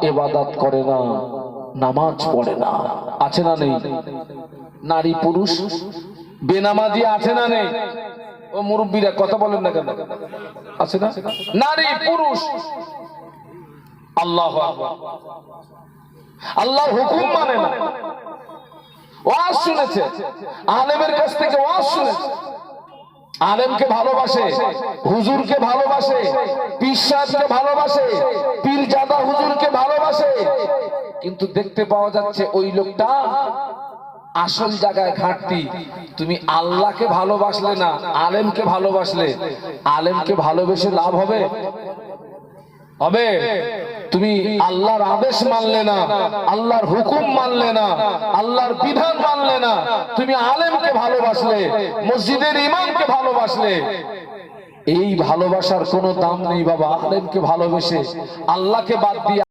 ইবাদত করে না, নামাজ পড়ে না। আছে না নেই? নারী পুরুষ বেনামাজি আছে না নেই? ও মুরব্বীরা কথা বলেন না কেন? আছে না? নারী পুরুষ আল্লাহু আকবার, আল্লাহর হুকুম মানে না, ওয়াজ শুনেছে, আলেমের কাছ থেকে ওয়াজ শুনেছে, আলেমকে ভালোবাসে, হুজুরকে ভালোবাসে, পীর সাহেবকে ভালোবাসে, পীরজাদা হুজুরকে ভালোবাসে, কিন্তু দেখতে পাওয়া যাচ্ছে ওই লোকটা আসল জায়গায় ঘাটতি। তুমি আল্লাহকে ভালোবাসলে না, আলেমকে ভালোবাসলে। আলেমকে ভালোবেসে লাভ হবে? হবে? তুমি আল্লাহর আদেশ মানলে না, আল্লাহর হুকুম মানলে না, আল্লাহর বিধান মানলে না, তুমি আলেমকে ভালোবাসলে, মসজিদের ইমামকে ভালোবাসলে। এই ভালোবাসার কোনো দাম নেই বাবা। আলেমকে ভালোবেসে আল্লাহকে বাদ দিয়ে